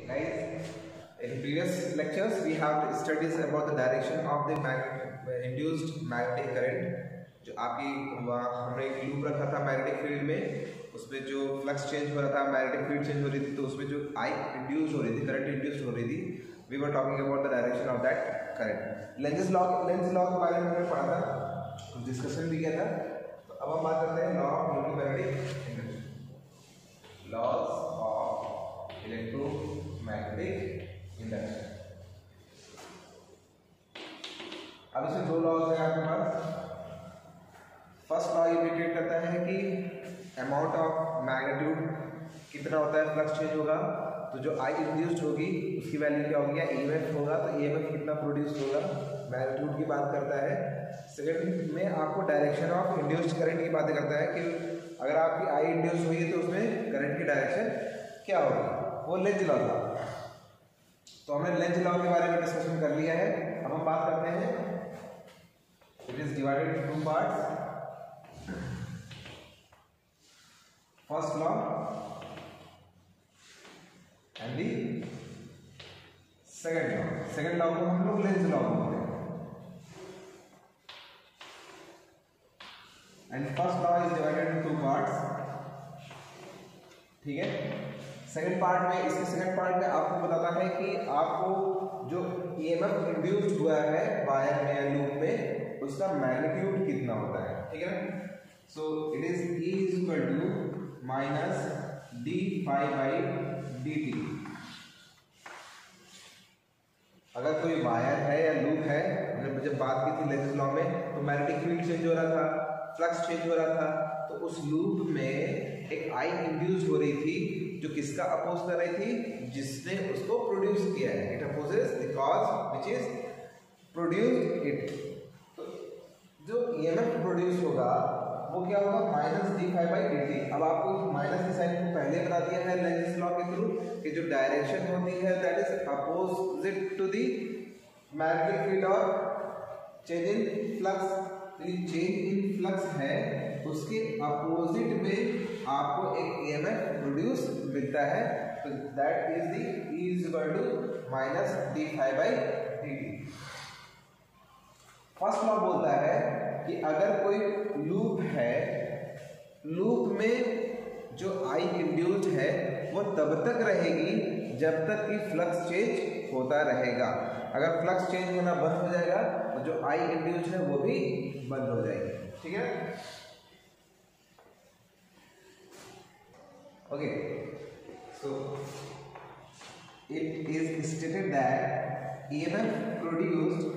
guys, in previous lectures we have studied about the direction of the induced magnetic current. जो आपकी हमने एक loop रखा था मैग्नेटिक फील्ड में, उसमें जो फ्लक्स चेंज हो रहा था, मैग्नेटिक फील्ड चेंज हो रही थी, तो उसमें जो आई इंड्यूस हो रही थी, करंट इंड्यूस हो रही थी, we were talking about the direction of that current. Lenz law के बारे में हमने पढ़ा था, कुछ डिस्कशन भी किया था. तो अब हम बात करते हैं law of electromagnetic induction, laws of electromagnetic induction. अब इसमें दो लॉज है आपके पास. फर्स्ट लॉ इंडिकेट करता है कि अमाउंट ऑफ मैग्नीट्यूड कितना होता है, फ्लक्स चेंज होगा तो जो आई इंड्यूस्ड होगी उसकी वैल्यू क्या होगी, या ईएमएफ होगा तो ईएमएफ कितना प्रोड्यूस होगा, मैग्नीट्यूड की बात करता है. सेकंड में आपको डायरेक्शन ऑफ इंड्यूस्ड करंट की बातें करता है कि अगर आपकी आई इंड्यूस हुई है तो उसमें करंट की डायरेक्शन क्या होगी, वो लेंज़ लॉ था. तो हमने लेंज़ लॉ के बारे में डिस्कशन कर लिया है. अब हम बात करते हैं, it is divided in two parts. First law and the second law. Second law को हम लोग लेंज़ लॉ बोलते हैं. And first law is divided in two parts. ठीक है. सेकंड पार्ट में, इसके सेकंड पार्ट में आपको बताता है कि आपको जो ईएमएफ इंड्यूस्ड हुआ है वायर में या लूप में, उसका मैग्नीट्यूड कितना होता है. ठीक है ना. So it is E is equal to minus D phi by D t. अगर कोई वायर है या लूप है, हमने जब बात की थी लेंज़ लॉ में, तो मैग्नेटिक फील्ड चेंज हो रहा था, फ्लक्स चेंज हो रहा था, तो उस लूप में एक आई इंड्यूस हो रही थी जो किसका अपोज कर रही थी, जिसने उसको प्रोड्यूस किया है. It opposes the cause which is produced it. तो जो ईएमएफ प्रोड्यूस होगा वो क्या होगा, minus D phi by D t. अब आपको माइनस के साइन को पहले बता दिया है लेंज़ लॉ के थ्रू कि जो डायरेक्शन होती है that is opposite to the magnetic field और change in flux. Change in flux है, उसके अपोजिट में आपको एक ईएमएफ प्रोड्यूस मिलता है. तो that is the E is equal to minus D phi by D t. First law बोलता है कि अगर कोई लूप है, लूप में जो आई इंड्यूस्ड है वो तब तक रहेगी जब तक कि फ्लक्स चेंज होता रहेगा. अगर फ्लक्स चेंज होना बंद हो जाएगा तो जो आई इंड्यूस्ड है वो भी बंद हो जाएगी. ठीक है. Okay. So it is stated that EMF produced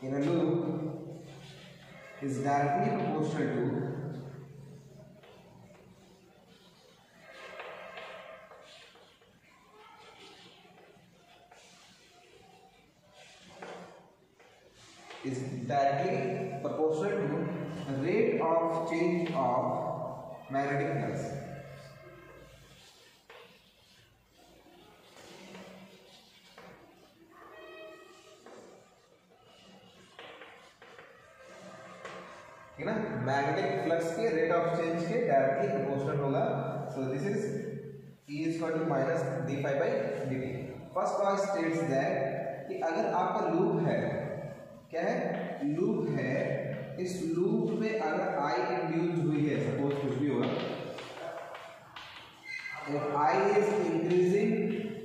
in a loop is directly proportional to rate of change of magnetic flux. ठीक है ना. मैग्नेटिक फ्लक्स के रेट ऑफ चेंज के डायरेक्टली प्रोपोर्शनल होगा. So this is E is equal to minus D phi by D t. First law states that कि अगर आपका loop है, क्या है, लूप है, इस लूप में अगर आई इंड्यूस हुई है, सपोज कुछ भी होगा, if आई इज इंक्रीजिंग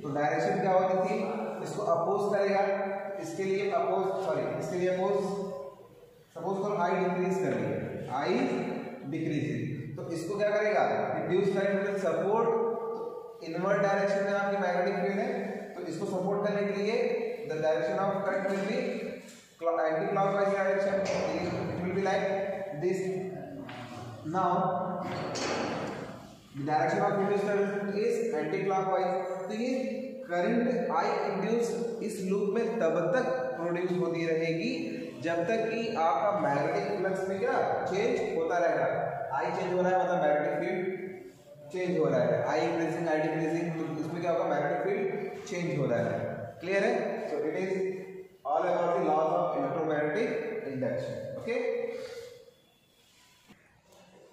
तो डायरेक्शन क्या होती थी, इसको अपोज करेगा, इसके लिए अपोज सपोज करो आई डिक्रीज कर रही है, आई डिक्रीजिंग, तो इसको क्या करेगा, induce current will support invert direction में आपकी मैग्नेटिक फील्ड है, तो इसको सपोर्ट करने के लिए the direction of current will B anti clockwise direction. It will be like this. Now the direction of induced current is anti clockwise. तो ये करंट आई इंड्यूस इस लूप में तब तक प्रोड्यूस होती रहेगी जब तक कि आपका मैग्नेटिक फ्लक्स में क्या चेंज होता रहेगा. आई चेंज हो रहा है मतलब मैग्नेटिक फील्ड चेंज हो रहा है, आई इंक्रीजिंग आई डिक्रीजिंग, तो इसमें क्या होगा, मैग्नेटिक फील्ड चेंज हो रहा है. क्लियर है. So it is all about the laws of electromagnetic magnetic induction.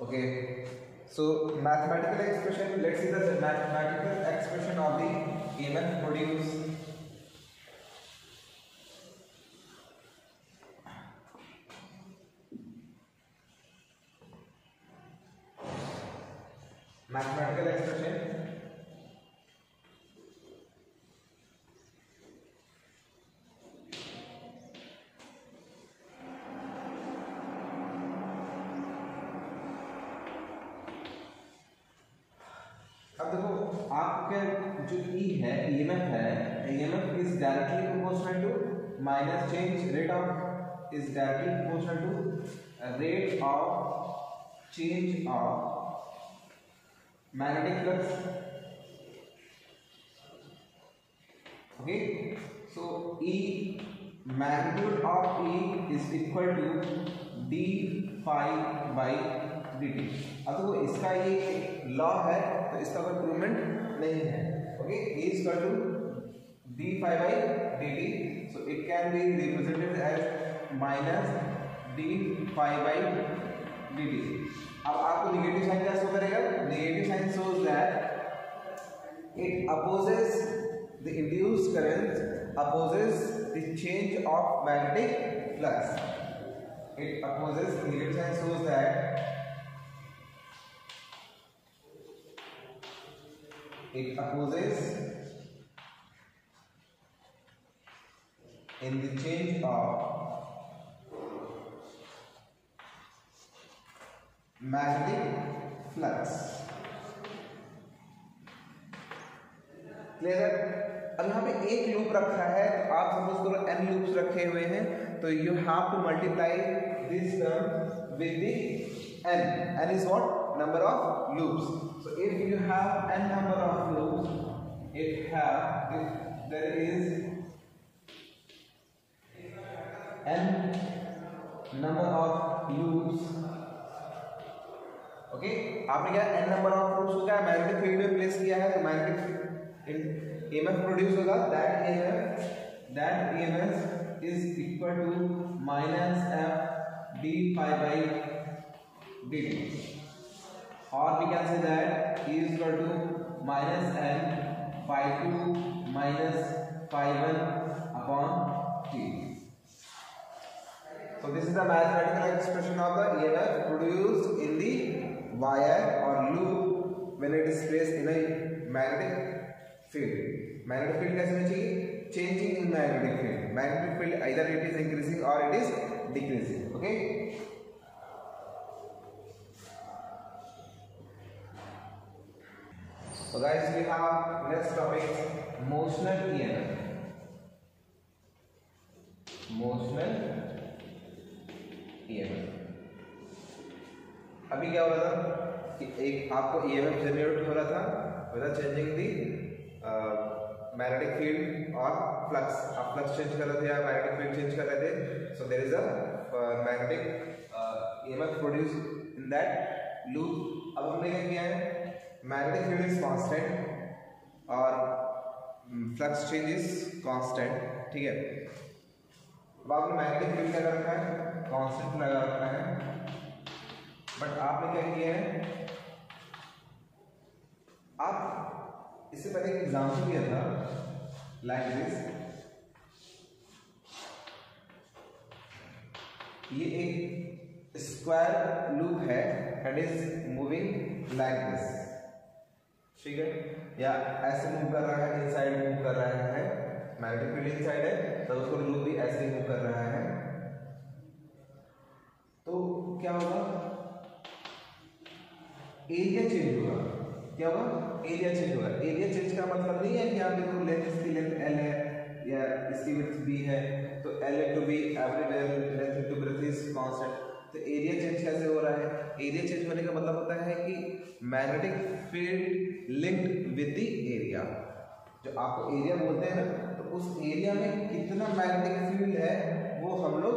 Okay. So mathematical expression. Let's see the mathematical expression of the EMF produced. Mathematical expression. अब देखो आपके जो E है EMF है, EMF is directly proportional to minus change rate of is directly proportional to rate of change of magnetic flux. Okay, so E magnitude of E is equal to d phi by dt. अब तो इसका ये law है तो इसका कोई प्रूवमेंट नहीं है. Okay, E is equal to d phi by dt, so it can be represented as minus d phi by dt. अब आपको निगेटिव साइन क्या शो करेगा? Negative sign shows that it opposes the induced current opposes the change of magnetic flux. It opposes, negative sign shows that it opposes in the change of magnetic flux. Clear? अब यहाँ पे एक loop रखा है तो आप suppose करो n loops रखे हुए हैं तो you have to multiply this term with the n is what? Number of loops. So if you have n number of loops, if there is n number of loops, okay, आपने क्या n number of loops को क्या magnetic field में place किया है तो magnetic EMF produce होगा. that EMF is equal to minus f d phi by dt, or we can say that E is equal to minus n phi 2 minus phi 1 upon t. So this is the mathematical expression of the EMF produced in the wire or loop when it is placed in a magnetic field. Magnetic field कैसे होनी चाहिए? Changing in magnetic field. Magnetic field either it is increasing or it is decreasing. Okay. So guys, we have next topic, motional EMF. Motional EMF. अभी क्या हो रहा था कि एक आपको EMF जनरेट हो रहा था without changing the magnetic field और फ्लक्स. आप फ्लक्स चेंज कर रहे थे या मैग्नेटिक फील्ड चेंज कर रहे थे. So there is a magnetic EMF produce in that loop. अब हमने क्या किया है? मैग्नेटिक फील्ड इज कांस्टेंट और फ्लक्स चेंज इज कांस्टेंट. ठीक है. अब आपने मैग्नेटिक फील्ड लगा रखा है, कांस्टेंट लगा रखा है, बट आपने क्या किया है? आप इससे पहले एक एग्जाम्पल दिया था लाइक दिस. ये एक स्क्वायर लूप है and is moving like this. ठीक है, या ऐसे मूव कर रहा है, इनसाइड मूव कर रहा है, मैग्नेटिक फील्ड इनसाइड है तो उसको लूप भी ऐसे ही मूव कर रहा है. तो क्या होगा? एरिया चेंज होगा. क्या होगा? एरिया चेंज होगा. एरिया चेंज का मतलब नहीं है कि आप देखो लेंथ, इसकी लेंथ L है या इसकी विड्थ B है तो L into B everywhere length into breadth is constant. तो एरिया चेंज कैसे हो रहा है? एरिया चेंज होने का मतलब होता है कि magnetic field linked with the area. जो आपको एरिया बोलते हैं ना, तो उस एरिया में कितना मैग्नेटिक फील्ड है वो हम लोग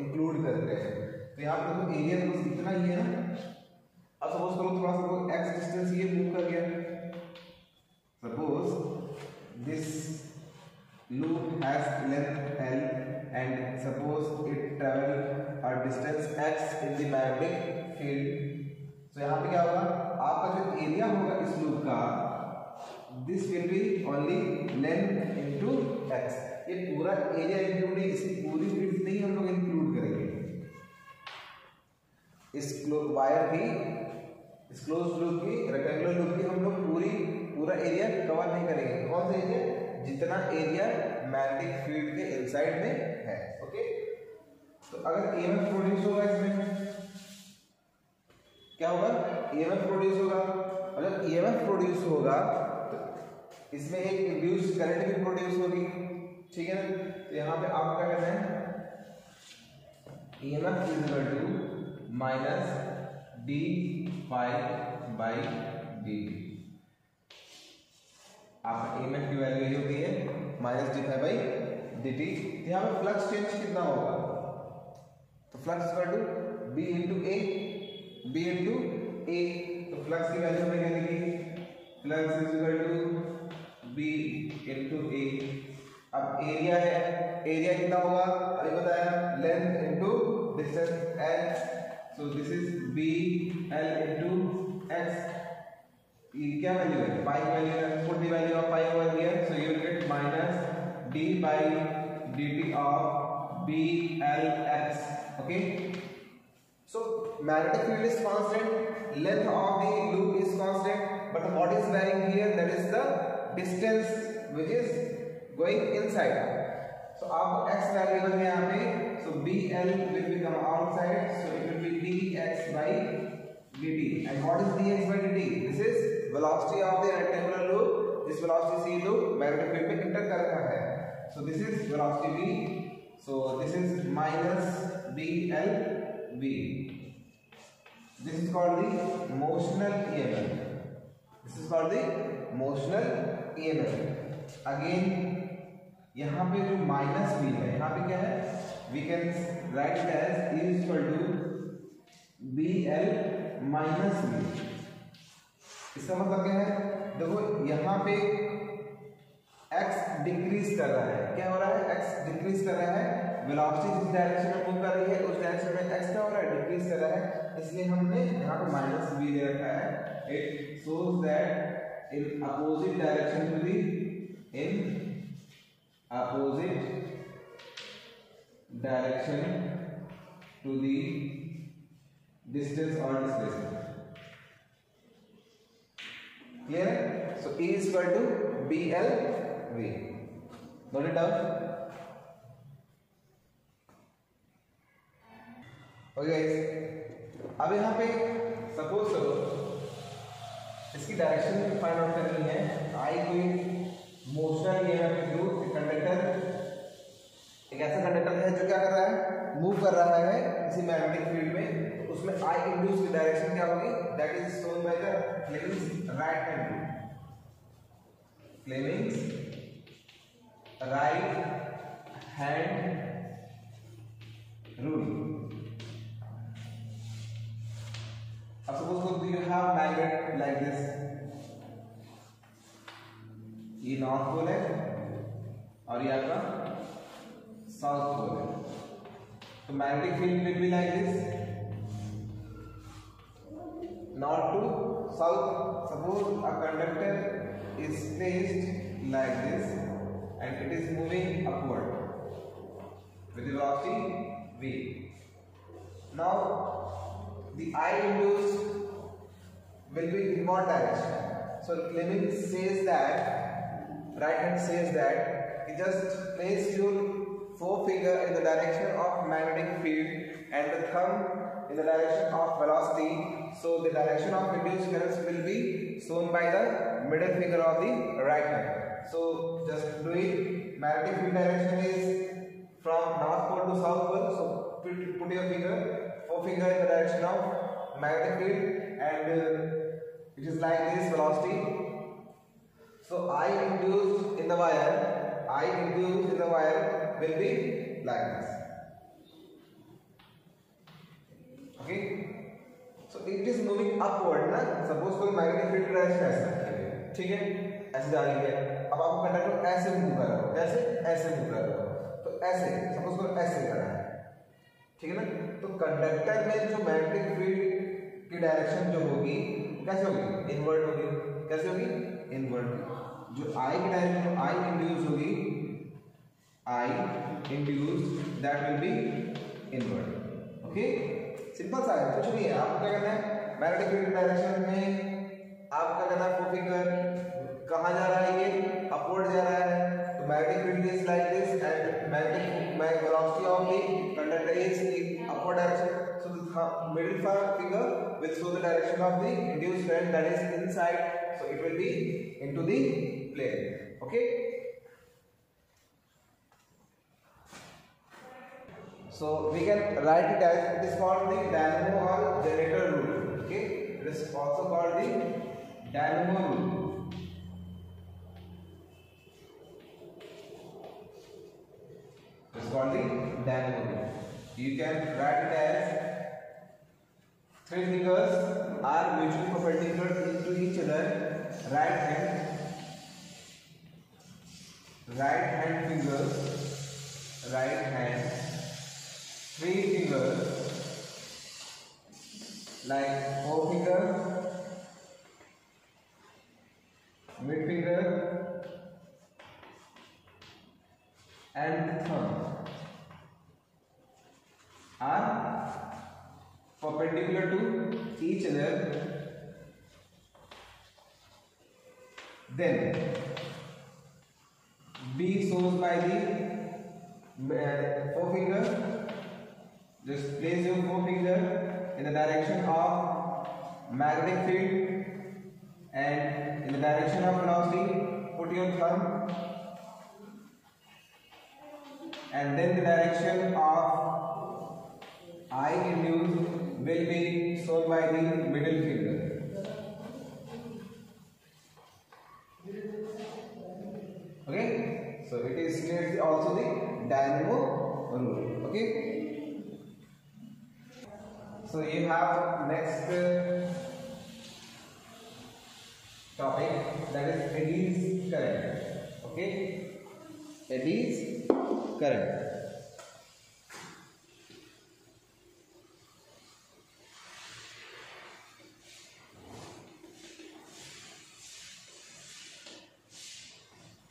इंक्लूड करते हैं. तो यहाँ पे देखो एरिया तो बस इतना ही है ना. अब सपोज करो थोड़ा सा x डिस्टेंस ये मूव कर गया. Suppose this loop has length L and suppose it travel a distance x in the magnetic field. So यहाँ पे क्या होगा, आपका जो एरिया होगा इस लूप का, this will be only length into x. ये पूरा एरिया इंक्लूड नहीं, इसकी पूरी विड्थ नहीं हम लोग इंक्लूड करेंगे. इस वायर की, इस क्लोज लूप की, रेक्टेंगुलर लूप की हम लोग पूरा एरिया कवर नहीं करेंगे. कौन सा एरिया? जितना एरिया मैग्नेटिक फील्ड के इनसाइड में है. ओके, तो अगर ईएमएफ प्रोड्यूस होगा, इसमें क्या होगा? ईएमएफ प्रोड्यूस होगा. अगर ईएमएफ प्रोड्यूस होगा तो इसमें एक इंड्यूस्ड करंट भी प्रोड्यूस होगी. ठीक है ना? तो यहाँ पे आपको क्या करना है, EMF is equal to minus D phi by D. आपका ईएमएफ की वैल्यू ये होती है minus D phi by D T. यहाँ पे फ्लक्स चेंज कितना होगा? तो flux equal to B into A, B into A. तो फ्लक्स की वैल्यू हमने क्या लिखी? Flux is equal to B into A. अब एरिया है, एरिया कितना होगा अभी बताया, length into distance L. So this is B L into X. क्या वैल्यू है? पाई वैल्यू है. Put the value of pi over here, so you will get minus d by D t of B L X. Okay, so magnetic field is constant, length of the loop is constant, but what is varying here, that is the distance which is going inside. So आपको x variable है यहाँ पे, so bl will become outside, so it will be dx by dt. And what is dx by dt? This is velocity of the rectangular loop. This velocity c loop magnetic field में enter कर रहा है. So this is velocity v. So this is minus bl v. This is called the motional EMF. This is called the motional EMF. Again, यहाँ पे जो minus v है, यहाँ पे क्या है? We can write it as E is equal to BL minus v. इसका मतलब क्या है? देखो यहाँ पे x डिक्रीज कर रहा है. क्या हो रहा है? x डिक्रीज कर रहा है. वेलोसिटी जिस डायरेक्शन में मूव कर रही है उस डायरेक्शन में x क्या हो रहा है? डिक्रीज कर रहा है. इसलिए हमने यहाँ पे माइनस v दे रखा है. It shows that in opposite direction to the, in opposite direction to the distance और डिस्प्लेसमेंट. क्लियर है? So E is equal to BL V. Note it down. Okay guys, अब यहाँ पे सपोज करो इसकी डायरेक्शन फाइंड आउट करनी है. आई कोई मोशनल ईएमएफ के थ्रू कंडक्टर, एक ऐसा कंडक्टर है जो क्या कर रहा है? मूव कर रहा है किसी मैग्नेटिक फील्ड में. तो उसमें आई इंड्यूस की डायरेक्शन क्या होगी? That is shown by the Fleming's right hand rule. Fleming's right hand rule. Suppose you have magnet like this. ये नॉर्थ पोल है और ये आपका साउथ पोल है. तो magnetic field will be like this, north to south. Suppose a conductor is placed like this and it is moving upward with the velocity v. Now the I induced will be in what direction? So Fleming says that, right hand says that you just place your forefinger in the direction of magnetic field and the thumb in the direction of velocity. So the direction of induced currents will be shown by the middle finger of the right hand. So just do it. Magnetic field direction is from north pole to south pole. So put your forefinger in the direction of magnetic field and it is like this velocity. So I induced in the wire will be like this. Okay. So it is moving upward ना. Suppose कोई magnetic field direction ऐसा, ठीक है, ऐसे जा रही है. अब आपको कंडक्टर ऐसे मूव कर रहा हो, कैसे? ऐसे मूव कर रहा हो. तो ऐसे सपोज करो ऐसे जा रहा है, ठीक है ना। तो कंडक्टर में जो मैग्नेटिक फील्ड की डायरेक्शन जो होगी कैसे होगी, इनवर्ट होगी। कैसे होगी, इनवर्ट। जो आई की डायरेक्शन आई इंड्यूस होगी, I induce that will be invert. Okay, simple सा है, कुछ नहीं है। आपको क्या करना है, मैग्नेटिक फील्ड डायरेक्शन में आपका करना है फोर कहाँ जा रहा है, ये अपवर्ड जा रहा है। तो magnetic field is like this and magnetic velocity of the conductor is in upward direction. So the middle finger will show the direction of the induced current that is inside. So it will be into the plane. Okay. So we can write it as it is called the dynamo or generator rule. Okay. It is also called the dynamo rule. It is called the dynamo rule. You can write it as three fingers are mutually perpendicular into each other. Right hand fingers, right hand, three fingers like forefinger, mid finger, and thumb are perpendicular to each other. Then B shows by the forefinger. Just place your forefinger in the direction of magnetic field and in the direction of velocity put your thumb, and then the direction of I induced will be shown by the middle finger. Okay, so it is also the dynamo rule. Okay, so you have next topic, that is eddy's current. Okay, eddy's current.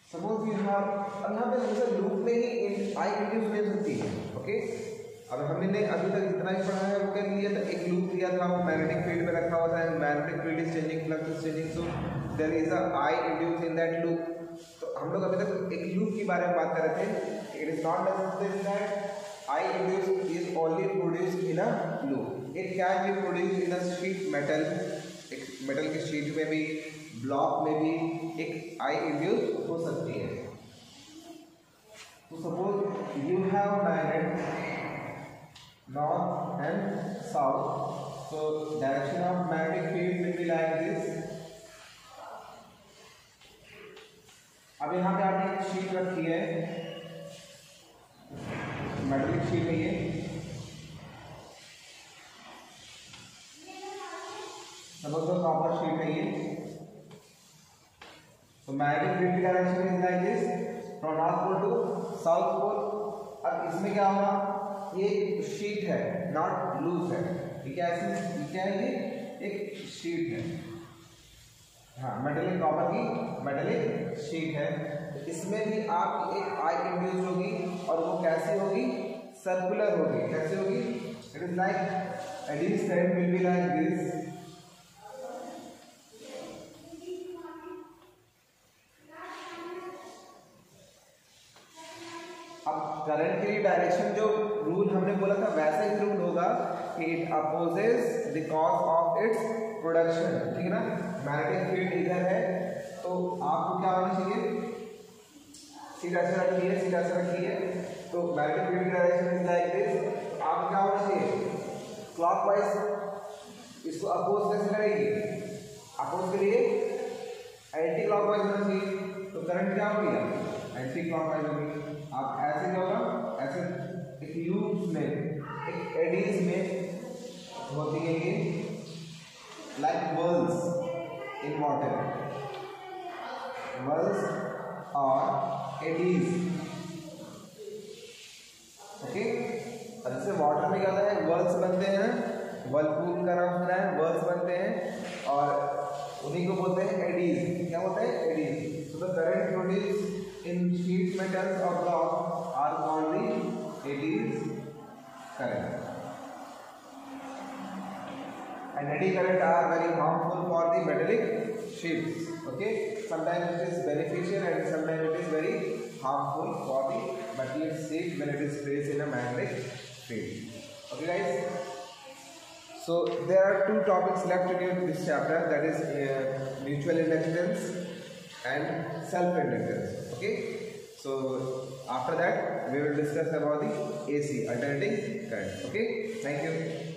Suppose यहाँ पे हमेशा loop में ही आई induce ले सकती है। Okay, अब हमने अभी तक जितना ही पढ़ा है वो क्या लिया था, एक लूप लिया था, मैग्नेटिक फील्ड में रखा हुआ था, magnetic field is changing, flux is changing, so there is a I induce in that loop. तो हम लोग अभी तक एक लूप के बारे में बात कर रहे थे। It is not necessary that I induce is only produced in a loop, it can be produced in a sheet metal, एक मेटल की शीट में भी, ब्लॉक में भी एक आई इंड्यूस हो सकती है। तो suppose you have magnet north and south, so direction of magnetic field will be like this. अब यहाँ पे आपने एक शीट रखी है, मेटलिक शीट है ये, सपोज कॉपर शीट है ये। तो मैग्नेटिक फील्ड की direction is like this from north pole to south pole. अब इसमें क्या होगा, ये शीट है, नॉट लूज है, ठीक है, ऐसी क्या है, ये एक शीट है, हाँ, मेटलिक कॉपर की मेटलिक शीट है। तो इसमें भी आप एक आई इंड्यूस होगी, और वो कैसी होगी, सर्कुलर होगी। कैसे होगी, it is like eddy current will be like this. अब करंट की डायरेक्शन जो रूल हमने बोला था वैसा ही रूल होगा कि it opposes the cause of its production, ठीक है ना। मैग्नेटिक फील्ड इधर है, तो आपको क्या होना चाहिए, सीट ऐसे रखी है, सीट ऐसे रखी है, तो मैग्नेटिक फील्ड की डायरेक्शन इज लाइक दिस। आपको क्या होना चाहिए, क्लॉकवाइज इसको अपोज कैसे करेगी, अपोज के लिए एंटी क्लॉकवाइज होना चाहिए। तो करंट क्या होगी, एंटी क्लॉकवाइज होगी। आप ऐसे क्या होगा, ऐसे एक लूप में, एक एडीज में होती है ये, like whorls in water, whorls और एडीज ओके। और जैसे वाटर में क्या होता है, वर्ल्स बनते हैं, वर्लपूल का नाम सुना है, वर्ल्स बनते हैं और उन्हीं को बोलते हैं एडीज। क्या बोलते हैं, eddies. So the current produce in sheet metals और block are called the eddies current. And eddy current are very harmful for the metallic sheets. Okay, sometimes it is beneficial and sometimes it is very harmful for the metallic sheet when it is placed in a magnetic field. Okay guys, so there are two topics left in this chapter, that is mutual inductance and self inductance. Okay, so after that we will discuss about the AC, alternating current. Okay, thank you.